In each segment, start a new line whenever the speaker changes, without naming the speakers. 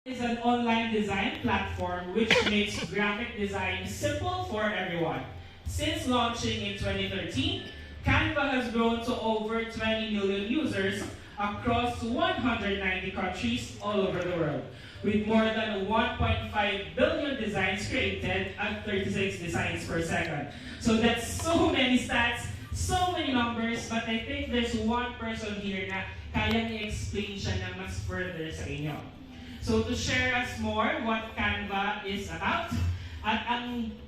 is an online design platform which makes graphic design simple for everyone. Since launching in 2013, Canva has grown to over 20 million users across 190 countries all over the world, with more than 1.5 billion designs created at 36 designs per second. So that's so many stats, so many numbers, but I think there's one person here na kayang i-explain siya na mas further sa inyo. So to share us more what Canva is about, at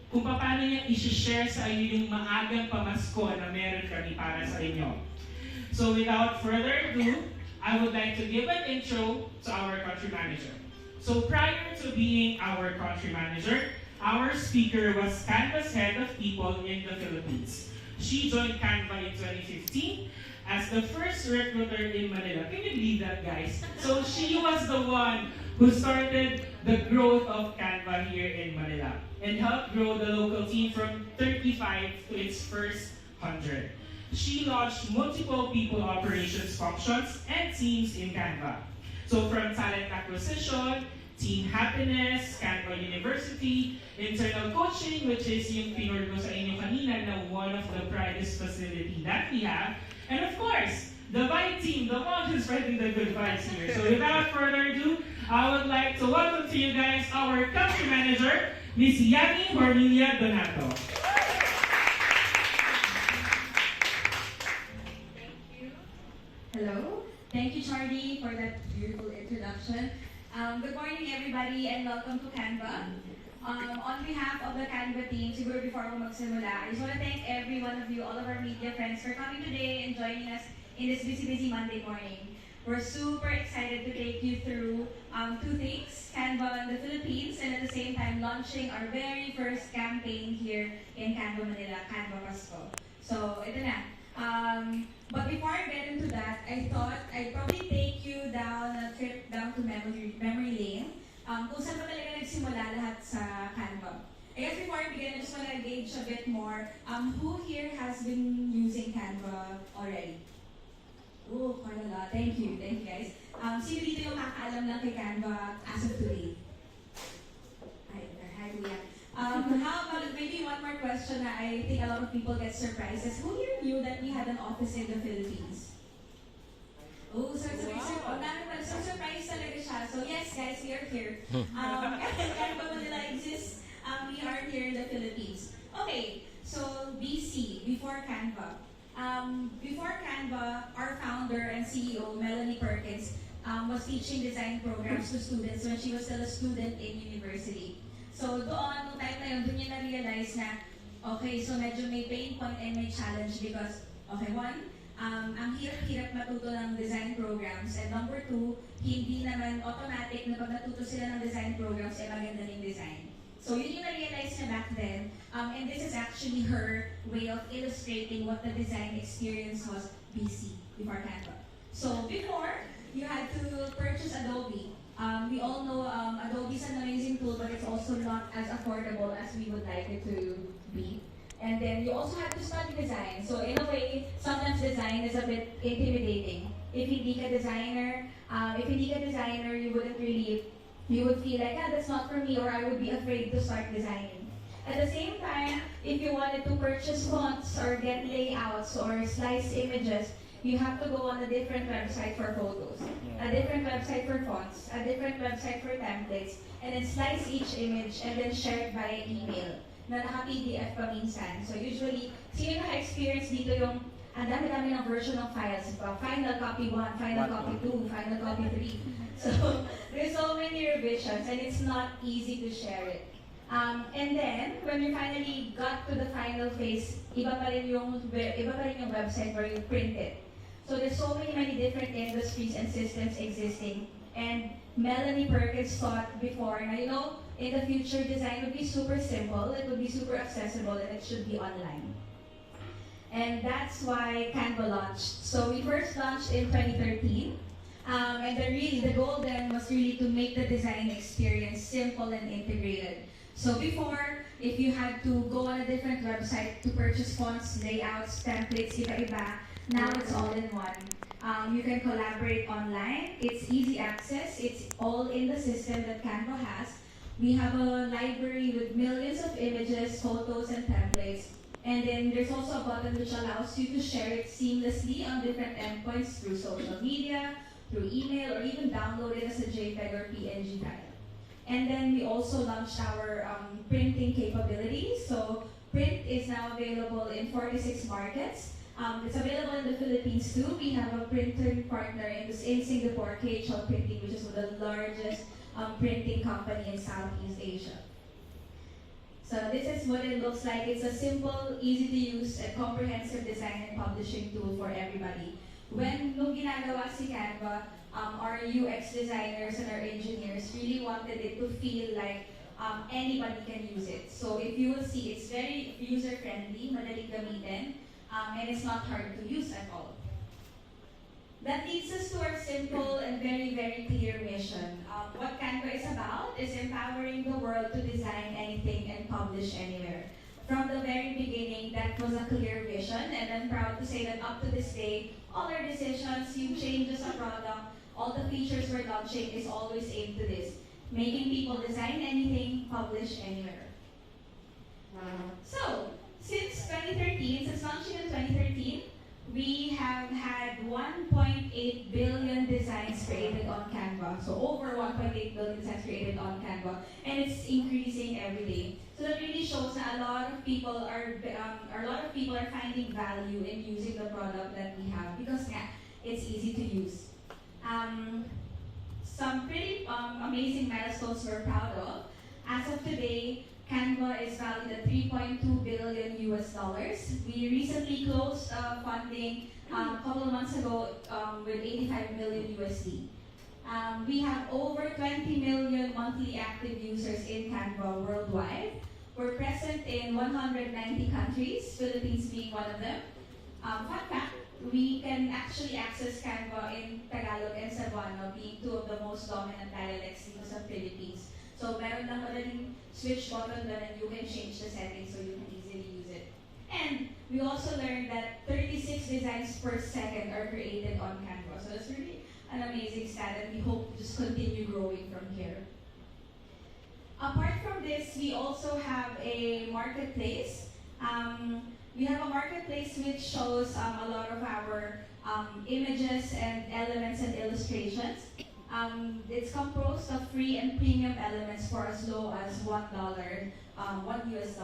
kung paano niya i-share sa inyo yung maagang pamasko na meron kami para sa inyo. So without further ado, I would like to give an intro to our country manager. So prior to being our country manager, our speaker was Canva's head of people in the Philippines. She joined Canva in 2015 as the first recruiter in Manila. Can you believe that, guys? So she was the one who started the growth of Canva here in Manila and helped grow the local team from 35 to its first 100. She launched multiple people operations functions and teams in Canva. So from talent acquisition, team happiness, Canva University, internal coaching, which is yung pinord ko sa inyo kanina na one of the proudest facility that we have, and of course, the Vibe team, the one who's spreading the good vibes here. So without further ado, I would like to welcome to you guys our country manager, Miss Yani Hormilia Donato.
Hello. Thank you, Charlie, for that beautiful introduction. Good morning, everybody, and welcome to Canva. On behalf of the Canva team, siguro before ako magsimula, I just want to thank every one of you, all of our media friends, for coming today and joining us in this busy Monday morning. We're super excited to take you through two things, Canva in the Philippines, and at the same time launching our very first campaign here in Canva, Manila, Canva Pasko. So, ito na. But before I get into that, I thought I'd probably take you down a trip down to memory lane. Kung saan ba talaga nagsimula lahat sa Canva. I guess before I begin, I just want to gauge a bit more. Who here has been using Canva already? Oh, quite a lot. Thank you guys. Sino dito yung kakaalam lang kay Canva as of today? Hi, Kuya. How about maybe one more question that I think a lot of people get surprised is, who here knew that we had an office in the Philippines? Oh, so surprise talaga siya. So yes, guys, we are here. Canva Manila exists. We are here in the Philippines. Okay, so BC, before Canva. Before Canva, our founder and CEO, Melanie Perkins, was teaching design programs to students when she was still a student in university. So doon, no time na yun, doon niya na-realize na, okay, so medyo may pain point and may challenge because, okay, one, ang hirap-hirap matuto ng design programs, and number two, hindi naman automatic na pag natuto sila ng design programs, ay maganda ng design. So yun yung na-realize niya back then, and this is actually her way of illustrating what the design experience was BC, before Canva. So before, you had to purchase Adobe. We all know Adobe is an amazing tool, but it's also not as affordable as we would like it to be. And then you also have to study design. So in a way, sometimes design is a bit intimidating. If hindi ka designer, you would feel like, that's not for me, or I would be afraid to start designing. At the same time, if you wanted to purchase fonts or get layouts or slice images, you have to go on a different website for photos, a different website for fonts, a different website for templates, and then slice each image and then share it via email na naka-PDF pa minsan. So usually, sino naka-experience dito yung ang dami-dami ng version of files, final copy 1, final copy 2, final copy 3. So there's so many revisions and it's not easy to share it. And then, when we finally got to the final phase, iba pa rin yung website where you print it. So there's so many different industries and systems existing. And Melanie Perkins thought before na, in the future, design would be super simple, it would be super accessible, and it should be online. And that's why Canva launched. So we first launched in 2013. And the goal then was really to make the design experience simple and integrated. So before, if you had to go on a different website to purchase fonts, layouts, templates, iba-iba, now it's all in one. You can collaborate online. It's easy access. It's all in the system that Canva has. We have a library with millions of images, photos, and templates. And then there's also a button which allows you to share it seamlessly on different endpoints through social media, through email, or even download it as a JPEG or PNG file. And then we also launched our printing capabilities. So print is now available in 46 markets. It's available in the Philippines too. We have a printer partner in Singapore, KHL Printing, which is the largest printing company in Southeast Asia. So this is what it looks like. It's a simple, easy to use, and comprehensive design and publishing tool for everybody. Nung ginagawa si Canva, our UX designers and our engineers really wanted it to feel like anybody can use it. So if you will see, it's very user-friendly, madaling gamitin, and it's not hard to use at all. That leads us to our simple and very, very clear mission. What Canva is about is empowering the world to design anything and publish anywhere. From the very beginning, that was a clear vision, and I'm proud to say that up to this day, all our decisions, new changes of product, all the features we're launching is always aimed to this, making people design anything, publish anywhere. So, since launching in 2013, we have had 1.8 billion designs created on Canva. So over 1.8 billion designs created on Canva, and it's increasing every day. So that really shows that a lot of people are finding value in using the product that we have because it's easy to use. Some pretty amazing milestones we're proud of. As of today, Canva is valued at 3.2 billion US dollars. We recently closed funding a couple of months ago with 85 million USD. We have over 20 million monthly active users in Canva worldwide. We're present in 190 countries, Philippines being one of them. Fun fact, we can actually access Canva in Tagalog and Cebuano, being two of the most dominant dialects dito sa Philippines. So meron lang madaling switch button doon and you can change the settings so you can easily use it. And we also learned that 36 designs per second are created on Canva. So that's really an amazing stat, and we hope to just continue growing from here. Apart from this, we also have a marketplace. We have a marketplace which shows a lot of our images and elements and illustrations. It's composed of free and premium elements for as low as $1, $1 US.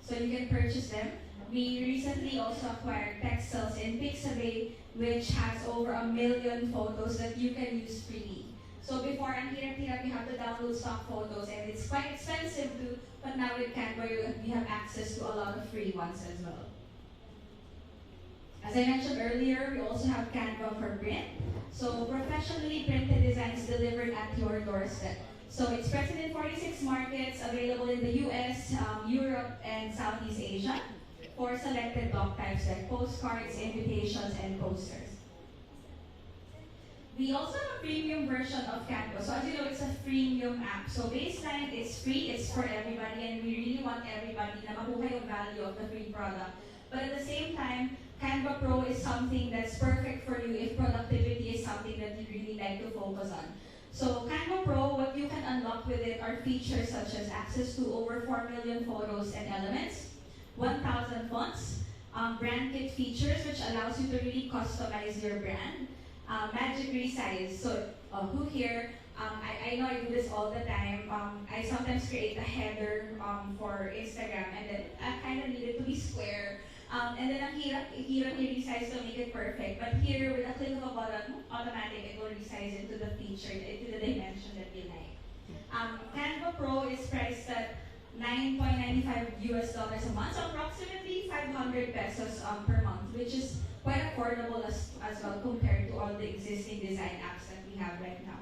So you can purchase them. We recently also acquired Pexels in Pixabay, which has over 1 million photos that you can use freely. So before, ang hirap-hirap, you have to download stock photos, and it's quite expensive too, but now with Canva, we have access to a lot of free ones as well. As I mentioned earlier, we also have Canva for print. So professionally printed designs delivered at your doorstep. So it's present in 46 markets, available in the US, Europe, and Southeast Asia for selected doc types like postcards, invitations, and posters. We also have a premium version of Canva. So as you know, it's a freemium app. So baseline is free, it's for everybody, and we really want everybody na makuha yung value of the free product. But at the same time, Canva Pro is something that's perfect for you if productivity is something that you really like to focus on. So Canva Pro, what you can unlock with it are features such as access to over 4 million photos and elements, 1,000 fonts, brand kit features which allows you to really customize your brand, magic resize. So who here, I know I do this all the time. I sometimes create a header for Instagram, and then I kind of need it to be square. And then ang hirap i-resize to make it perfect. But here, with a click of a button, automatic, it will resize into the feature, into the dimension that you like. Canva Pro is priced at $9.95 US a month, so approximately 500 pesos per month, which is quite affordable as well compared to all the existing design apps that we have right now.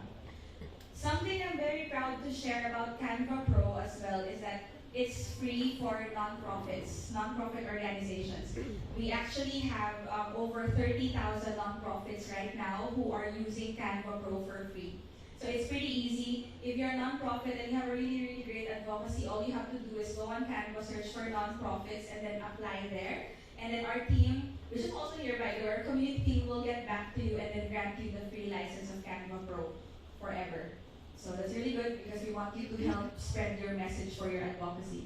Something I'm very proud to share about Canva Pro as well is that it's free for nonprofit organizations. We actually have over 30,000 nonprofits right now who are using Canva Pro for free. So it's pretty easy. If you're a nonprofit and you have a really, really great advocacy, all you have to do is go on Canva, search for nonprofits, and then apply there. And then our team, which is also here by the way, our community team will get back to you and then grant you the free license of Canva Pro forever. So that's really good because we want you to help spread your message for your advocacy.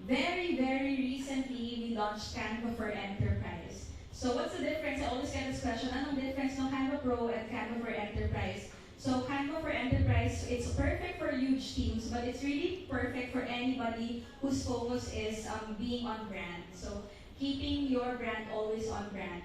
Very, very recently, we launched Canva for Enterprise. So what's the difference? I always get this question, anong difference ng Canva Pro and Canva for Enterprise? So Canva for Enterprise, it's perfect for huge teams, but it's really perfect for anybody whose focus is being on brand. So keeping your brand always on brand.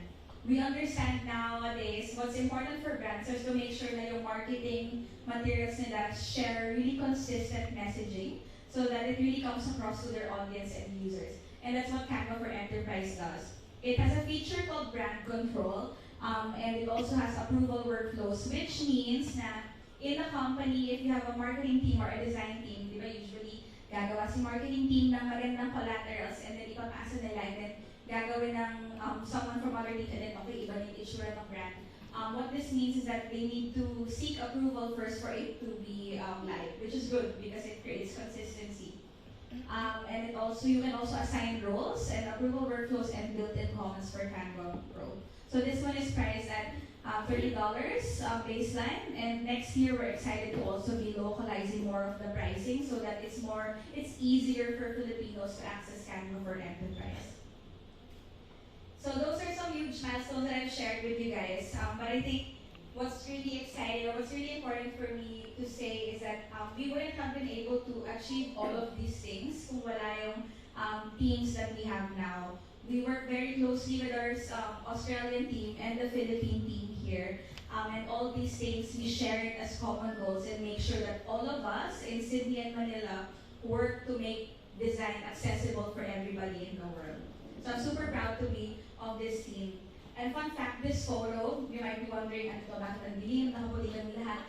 We understand nowadays what's important for brands is to make sure that your marketing materials nila share really consistent messaging so that it really comes across to their audience and users. And that's what Canva for Enterprise does. It has a feature called brand control, and it also has approval workflows, which means na in a company, if you have a marketing team or a design team, di ba usually gagawa si marketing team ng magandang collaterals and then ipapasa nila and then gagawin ng someone from other team and then okay, iba yung issue ng brand. What this means is that they need to seek approval first for it to be live, which is good because it creates consistency. And it also you can also assign roles and approval workflows and built-in comments for Canva Pro. So this one is priced at $30 baseline, and next year we're excited to also be localizing more of the pricing so that it's easier for Filipinos to access Canva for Enterprise. So those are some huge milestones that I've shared with you guys. But I think what's really exciting or what's really important for me to say is that we wouldn't have been able to achieve all of these things kung wala yung teams that we have now. We work very closely with our Australian team and the Philippine team here. And all these things we share it as common goals and make sure that all of us in Sydney and Manila work to make design accessible for everybody in the world. So I'm super proud to be of this team. And fun fact, this photo, you might be wondering, ano to, bakit ang dilim, nakapulikan lahat.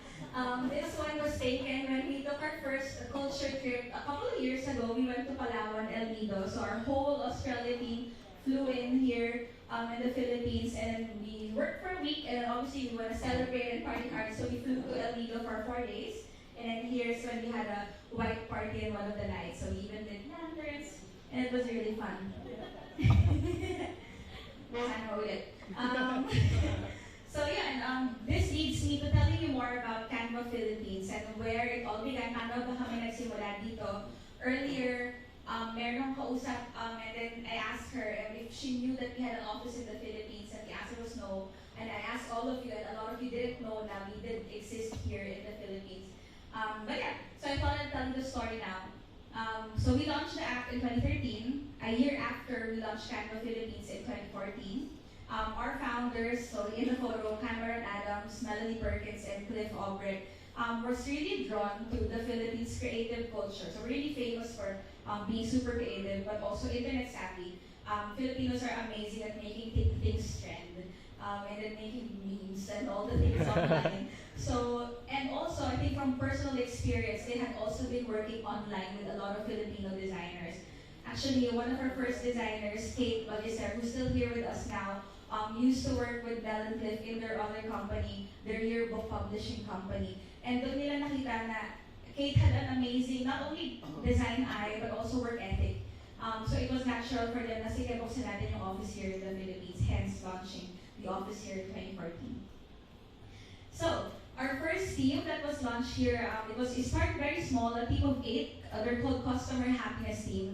This one was taken when we took our first culture trip a couple of years ago. We went to Palawan, El Nido. So our whole Australia team flew in here in the Philippines and we worked for a week and then obviously we want to celebrate and party hard. So we flew to El Nido for 4 days. And then here's when we had a white party in one of the nights. So we even did lanterns and it was really fun. Sana ulit. So yeah, and this leads me to telling you more about Canva Philippines and where it all began. Paano ba kami nagsimula dito? Earlier, meron akong kausap and then I asked her if she knew that we had an office in the Philippines and the answer was no. And I asked all of you and a lot of you didn't know that we did exist here in the Philippines. But yeah, so I thought I'd tell you the story now. So we launched the app in 2013. A year after, we launched Canva Philippines in 2014. Our founders, so in the photo, Cameron Adams, Melanie Perkins, and Cliff Albrecht, was really drawn to the Philippines creative culture. So we're really famous for being super creative, but also internet savvy. Filipinos are amazing at making things trend, and then making memes and all the things online. So, and also, I think from personal experience, they had also been working online with a lot of Filipino designers. Actually, one of our first designers, Kate Balicer, who's still here with us now, used to work with Bell and Cliff in their other company, their yearbook publishing company. And doon nila nakita na Kate had an amazing, not only design eye, but also work ethic. So it was natural for them na sige, buksan natin yung office here in the Philippines, hence launching the office here in 2014. So, our first team that was launched here, it started very small, a team of 8. They're called Customer Happiness Team.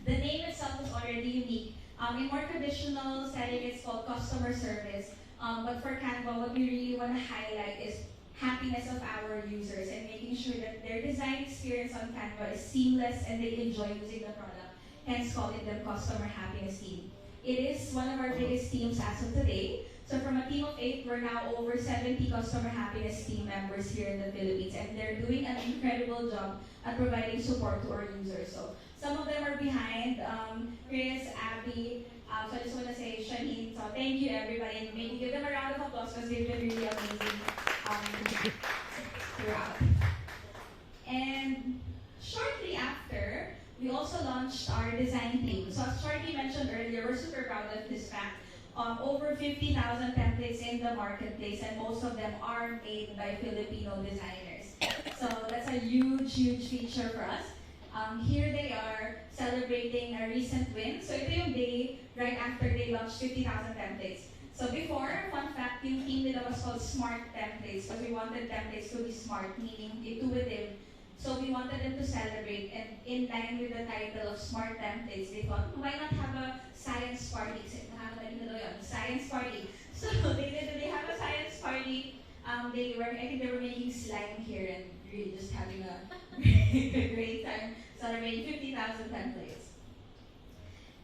The name itself was already unique. In more traditional setting, it's called customer service. But for Canva, what we really want to highlight is happiness of our users and making sure that their design experience on Canva is seamless and they enjoy using the product. Hence, calling them Customer Happiness Team. It is one of our biggest teams as of today. So from a team of 8, we're now over 70 customer happiness team members here in the Philippines, and they're doing an incredible job at providing support to our users. So some of them are behind, Chris, Abby, so I just want to say Shaheen. So thank you everybody, and maybe give them a round of applause because they've been really amazing throughout. And shortly after, we also launched our design team. So as Shorty mentioned earlier, we're super proud of this fact. Over 50,000 templates in the marketplace, and most of them are made by Filipino designers. So that's a huge, huge feature for us. Here they are celebrating a recent win. So ito yung day right after they launched 50,000 templates. So before, fun fact, yung team nila was called Smart Templates because we wanted templates to be smart, meaning intuitive. So we wanted them to celebrate, and in line with the title of Smart Templates, they thought, why not have a science party? Kasi nakakataling na daw yun, science party. So they have a science party. I think they were making slime here and really just having a great time celebrating 50,000 templates.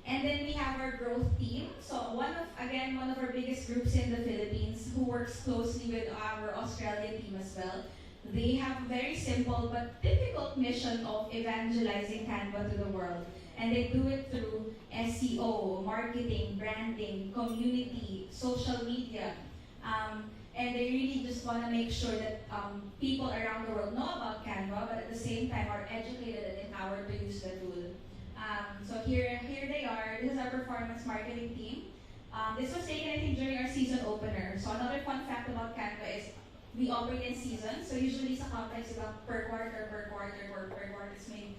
And then we have our growth team. So one of our biggest groups in the Philippines who works closely with our Australian team as well. They have a very simple but difficult mission of evangelizing Canva to the world. And they do it through SEO, marketing, branding, community, social media. And they really just want to make sure that people around the world know about Canva, but at the same time are educated and empowered to use the tool. So here they are. This is our performance marketing team. This was taken, I think, during our season opener. So another fun fact about Canva is we operate in seasons. So usually sa complex, per quarter, it's may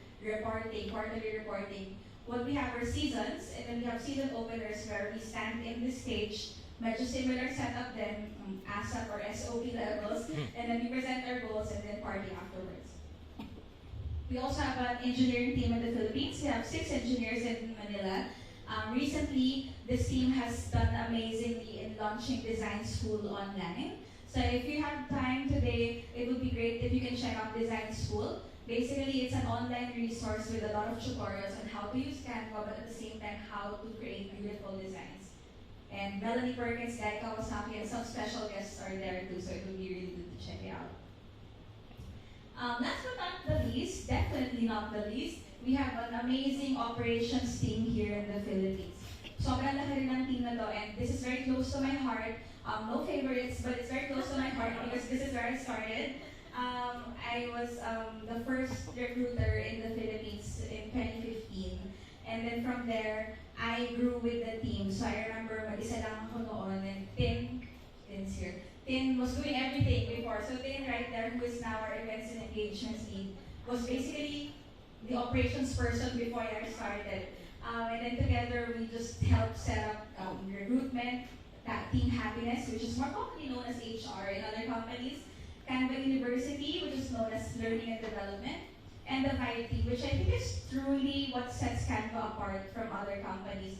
quarterly reporting. What we have are seasons, and then we have season openers where we stand in the stage, medyo similar setup then, ASAP or SOP levels, and then we present our goals and then party afterwards. We also have an engineering team in the Philippines. We have 6 engineers in Manila. Recently, this team has done amazingly in launching design school online. So if you have time today, it would be great if you can check out Design School. Basically, it's an online resource with a lot of tutorials on how to use Canva, but at the same time, how to create beautiful designs. And Melanie Perkins, Guy Kawasaki, and some special guests are there too, so it would be really good to check it out. Last but not the least, definitely not the least, we have an amazing operations team here in the Philippines. Sobrang laki rin ng team na to, and this is very close to my heart. No favorites, but it's very close to my heart because this is where I started. I was the first recruiter in the Philippines in 2015. And then from there, I grew with the team. So I remember mag-isa lang ako noon, and Tin's here. Tin was doing everything before. So Tin right there, who is now our events and engagements lead, was basically the operations person before I started. And then together, we just helped set up recruitment, Team Happiness, which is more commonly known as HR in other companies, Canva University, which is known as Learning and Development, and the Vibe Team, which I think is truly what sets Canva apart from other companies.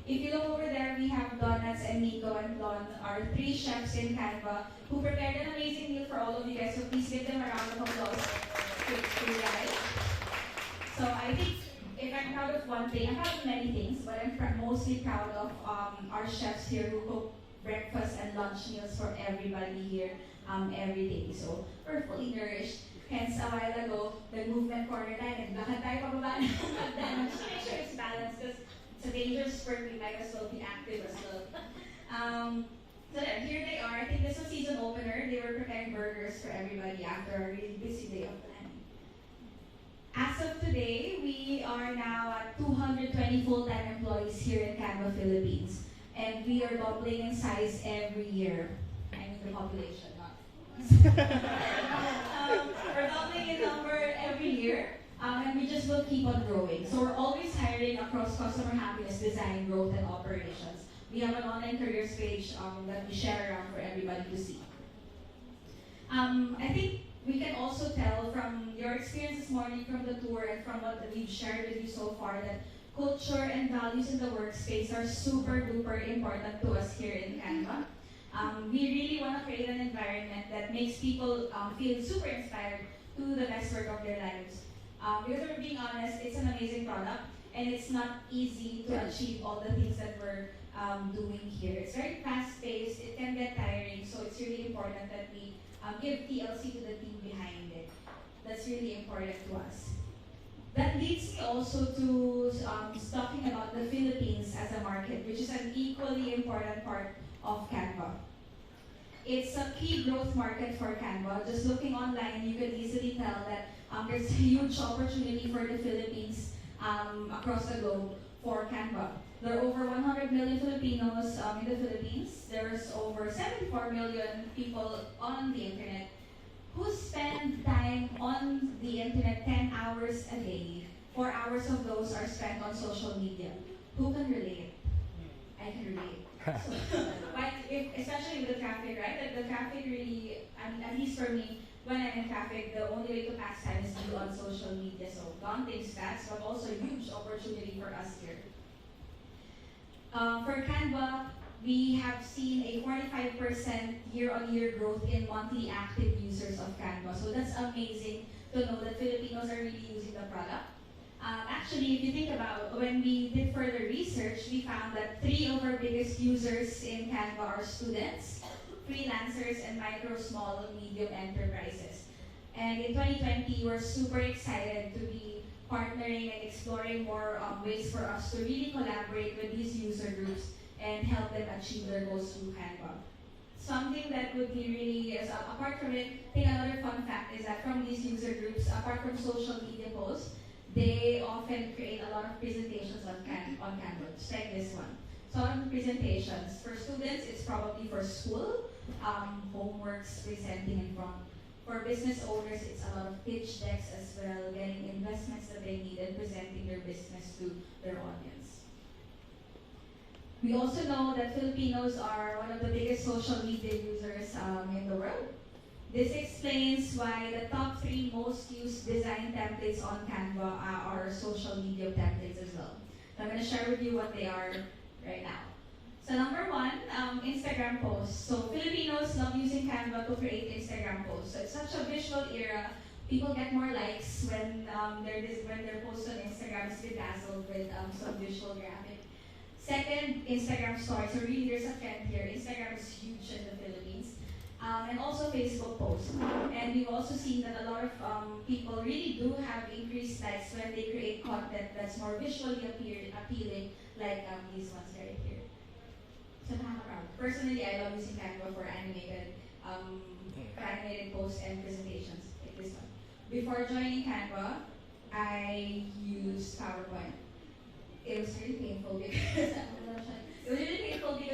If you look over there, we have Donuts and Nico and Lon, our 3 chefs in Canva, who prepared an amazing meal for all of you guys, so please give them a round of applause for you guys. So I think if I'm proud of one thing, I'm proud of many things, but I'm mostly proud of our chefs here who cook breakfast and lunch meals for everybody here every day. So we're fully nourished. Hence, a while ago, the movement corner tayo, naglakad tayo pababa ng hagdan. Just to make sure it's balanced because it's a dangerous sport. We might as well be active as well. So here they are. I think this was season opener. They were preparing burgers for everybody after a really busy day of planning. As of today, we are now at 220 full-time employees here in Canva Philippines. And we are doubling in size every year. I mean the population, not. We're doubling in number every year. And we just will keep on growing. So we're always hiring across customer happiness, design, growth, and operations. We have an online careers page that we share around for everybody to see. I think we can also tell from your experience this morning, from the tour, and from what we've shared with you so far, that culture and values in the workspace are super duper important to us here in Canva. We really want to create an environment that makes people feel super inspired to do the best work of their lives. Because we're being honest, it's an amazing product, and it's not easy to achieve all the things that we're doing here. It's very fast-paced, it can get tiring, so it's really important that we give TLC to the team behind it. That's really important to us. That leads me also to talking about the Philippines as a market, which is an equally important part of Canva. It's a key growth market for Canva. Just looking online, you can easily tell that there's a huge opportunity for the Philippines across the globe for Canva. There are over 100 million Filipinos in the Philippines. There's over 74 million people on the internet who spend time on the internet 10 hours a day, 4 hours of those are spent on social media. Who can relate? I can relate. So, especially with the traffic, right? Like the traffic really, at least for me, when I'm in traffic, the only way to pass time is to do on social media. So daunting stats, but also a huge opportunity for us here. For Canva, we have seen a 45% year-on-year growth in monthly active users of Canva. So that's amazing to know that Filipinos are really using the product. Actually, if you think about when we did further research, we found that 3 of our biggest users in Canva are students, freelancers, and micro, small, medium enterprises. And in 2020, we're super excited to be partnering and exploring more ways for us to really collaborate with these user groups and help them achieve their goals through Canva. Something that would be really, apart from it, I think another fun fact is that from these user groups, apart from social media posts, they often create a lot of presentations on Canva, just like this one. So on presentations, for students, it's probably for school, homeworks, presenting in front. For business owners, it's a lot of pitch decks as well, getting investments that they need and presenting their business to their audience. We also know that Filipinos are one of the biggest social media users in the world. This explains why the top 3 most used design templates on Canva are social media templates as well. I'm going to share with you what they are right now. So number 1, Instagram posts. So Filipinos love using Canva to create Instagram posts. So it's such a visual era. People get more likes when their posts on Instagram is bedazzled with some visual graphic. Second, Instagram stories. So really there's a trend here. Instagram is huge in the Philippines. And also Facebook posts. And we've also seen that a lot of people really do have increased likes when they create content that's more visually appealing, like these ones right here. So personally, I love using Canva for animated posts and presentations, like this one. Before joining Canva, I used PowerPoint. It was really painful because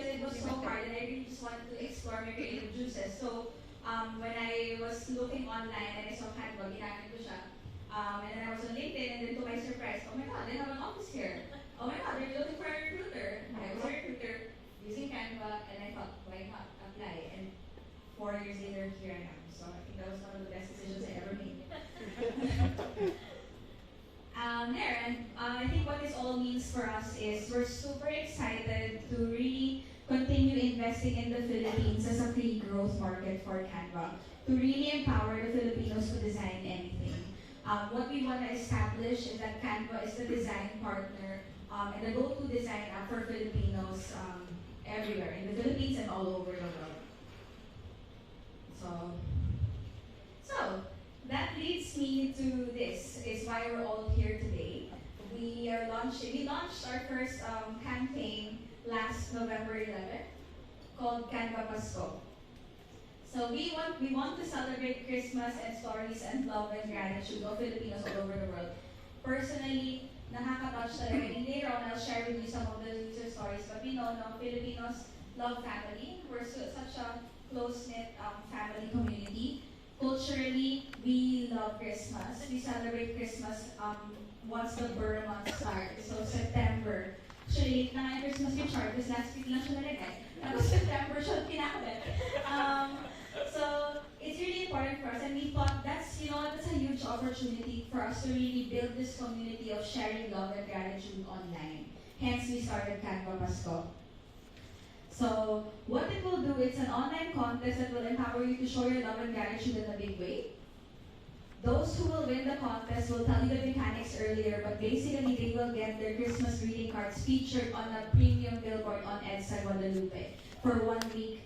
it was so hard, and I really just wanted to explore my creative juices. So when I was looking online and I saw Canva, ginamit ko siya. And then I was on LinkedIn, and then to my surprise, oh my God, they have an office here. Oh my God, they're looking for a recruiter. I was a recruiter using Canva, and I thought, why not apply? And 4 years later, here I am. So I think that was one of the best decisions I ever made. I think what this all means for us is we're super excited to really continue investing in the Philippines as a key growth market for Canva, to really empower the Filipinos to design anything. What we want to establish is that Canva is the design partner and the go-to design app for Filipinos everywhere, in the Philippines and all over the world. So that leads me to this, is why we're all here today. We launched our first campaign last November 11th called Canva Pasko. So we want to celebrate Christmas and stories and love and gratitude of Filipinos all over the world. Personally, nakaka-touch talaga. And later on, I'll share with you some of the user stories. But we know Filipinos love family. We're such a close-knit family community. Culturally, we love Christmas. We celebrate Christmas once the Burr month starts. So September. Actually, late na nga yung Christmas gift chart. Because last week lang siya nalagay. Tapos September siya pinakabit. So it's really important for us, and we thought that's a huge opportunity for us to really build this community of sharing love and gratitude online. Hence, we started Canva Pasko. So what it will do, it's an online contest that will empower you to show your love and gratitude in a big way. Those who will win the contest will tell you the mechanics earlier, but basically they will get their Christmas greeting cards featured on a premium billboard on EDSA Guadalupe for 1 week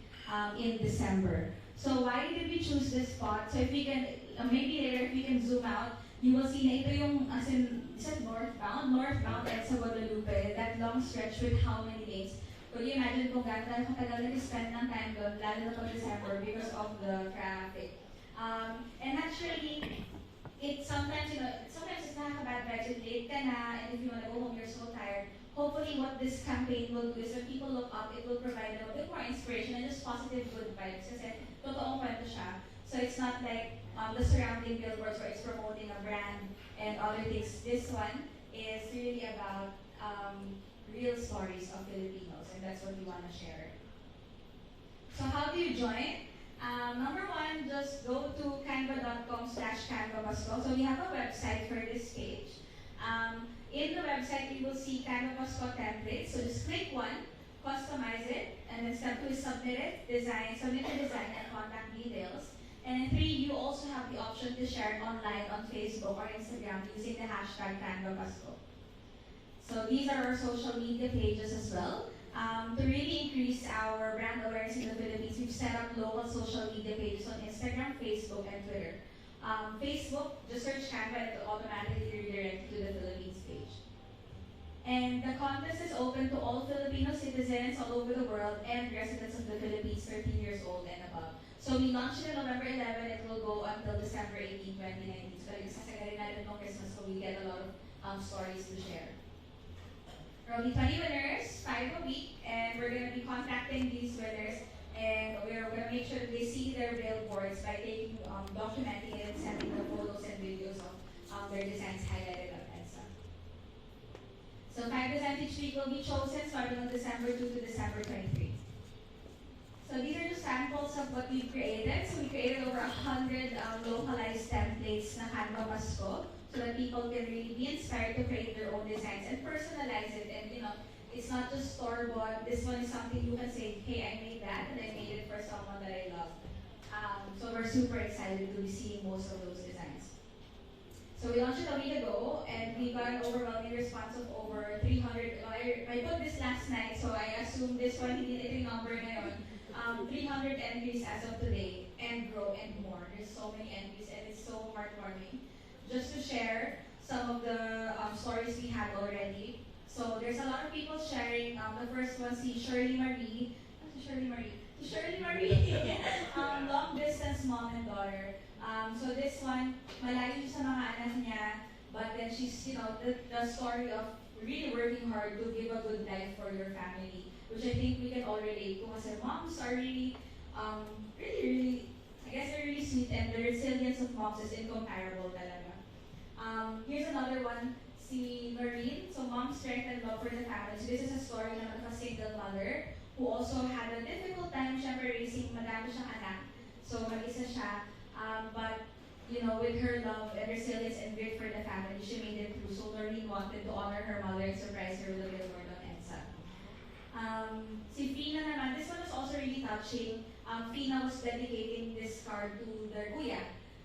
in December. So why did we choose this spot? So if we can, maybe later if we can zoom out, you will see na ito yung, as in, is it northbound EDSA Guadalupe, that long stretch with how many lanes? Could you imagine kung gano'n katagal nag-spend ng time doon, lalo na pag December, because of the traffic. And actually, sometimes it's nakaka-bad vibes, it's late ka na, and if you want to go home, you're so tired. Hopefully what this campaign will do is when people look up, it will provide them a bit more inspiration and just positive good vibes. Kasi totoong kwento siya. So it's not like the surrounding billboards where it's promoting a brand and other things. This one is really about real stories of Filipinos, and that's what we want to share. So how do you join? Number one, just go to canva.com/canvapasco. So we have a website for this page. In the website, you will see Canva Pasco templates. So just click one, customize it, and then step two is submit it, submit the design and contact details. And then three, you also have the option to share it online on Facebook or Instagram using the hashtag Canva Pasco. So these are our social media pages as well. To really increase our brand awareness in the Philippines, we've set up local social media pages on Instagram, Facebook, and Twitter. Facebook, just search Canva and it will automatically redirect to the Philippines page. And the contest is open to all Filipino citizens all over the world and residents of the Philippines 13 years old and above. So we launched it on November 11, it will go until December 18, 2019. So nagsasagarin natin ng Christmas, so we get a lot of stories to share. There will be 20 winners, 5 a week, and we're going to be contacting these winners, and we're going to make sure that they see their billboards by documenting it and sending the photos and videos of their designs highlighted on EDSA. So 5 designs each week will be chosen starting on December 2 to December 23. So these are just samples of what we created. So we created over 100 localized templates na Canva Pasco, so that people can really be inspired to create their own designs and personalize it. And it's not just store-bought. This one is something you can say, hey, I made that and I made it for someone that I love. So we're super excited to be seeing most of those designs. So we launched it a week ago and we got an overwhelming response of over 300. I put this last night, so I assume this one hindi ito yung number ngayon. 300 entries as of today and grow and more. There's so many entries and it's so heartwarming. Just to share some of the stories we had already. So there's a lot of people sharing. The first one, si Shirley Marie. Shirley Marie, long distance mom and daughter. So this one, malayo siya sa mga anak niya, but then she's, the story of really working hard to give a good life for your family, which I think we can all relate to. Kasi moms are really, really, I guess they're really sweet, and the resilience of moms is incomparable talaga. Here's another one, si Marine. So mom's strength and love for the family. So this is a story naman of a single mother who also had a difficult time syempre raising madami siyang anak. So mag-isa siya. But with her love and resilience and grit for the family, she made it through. So Noreen wanted to honor her mother and surprise her with a billboard on EDSA. Si Fina naman, this one was also really touching. Fina was dedicating this card to their kuya.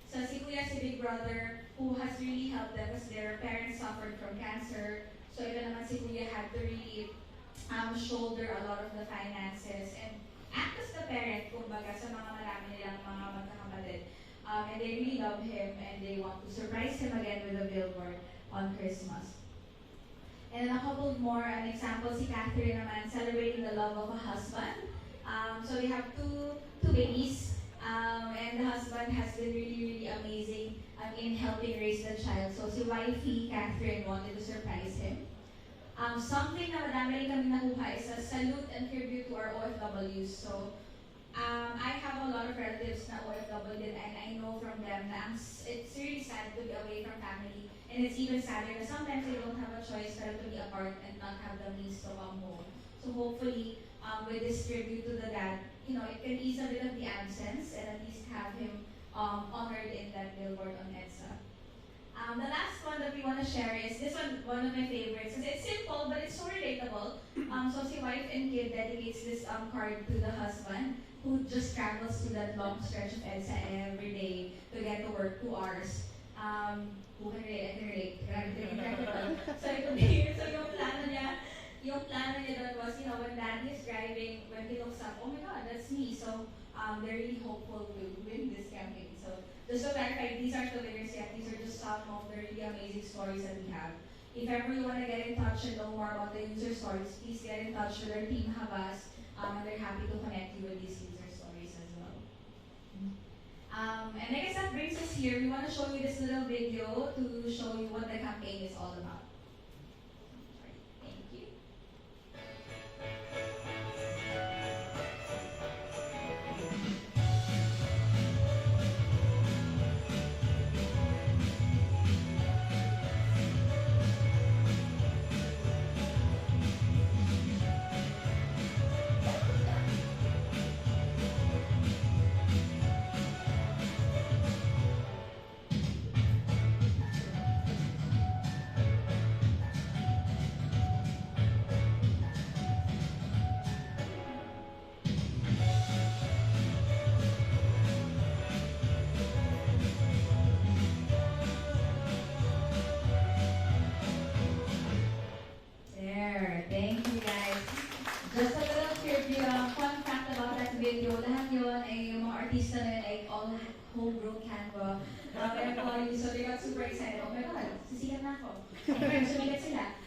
So si kuya, si big brother, who has really helped them because their parents suffered from cancer. So ito naman si kuya had to really shoulder a lot of the finances and act as the parent, kumbaga, sa mga marami nilang mga magkakapatid. And they really love him and they want to surprise him again with a billboard on Christmas. And a couple more, an example, si Catherine naman, celebrating the love of a husband. So they have two babies, and the husband has been really, really amazing in helping raise the child. So si wifey, Catherine, wanted to surprise him. Something na madami rin kami nakuha is a salute and tribute to our OFWs. So I have a lot of relatives na OFW and I know from them na it's really sad to be away from family. And it's even sadder na sometimes they don't have a choice but to be apart and not have the means to come home. So hopefully, with this tribute to the dad, it can ease a bit of the absence and at least have him honored in that billboard on EDSA. The last one that we want to share is this one of my favorites. It's simple, but it's so relatable. So si wife and kid dedicates this card to the husband who just travels to that long stretch of EDSA every day to get to work 2 hours. Who can relate? I can relate. So yung plano niya doon was, when daddy is driving, when he looks up, oh my God, that's me. So they're really hopeful to win this campaign. So just to clarify, these aren't the winners yet. These are just some of the really amazing stories that we have. If ever you want to get in touch and know more about the user stories, please get in touch with our team Habas, and they're happy to connect you with these user stories as well. And I guess that brings us here. We want to show you this little video to show you what the campaign is all about. Thank you. video, lahat yun ay yung mga artista na yun ay all homegrown Canva. Kaya po, so they got super excited. Oh my God, sisikat na ako. Siyempre, sumikat sila.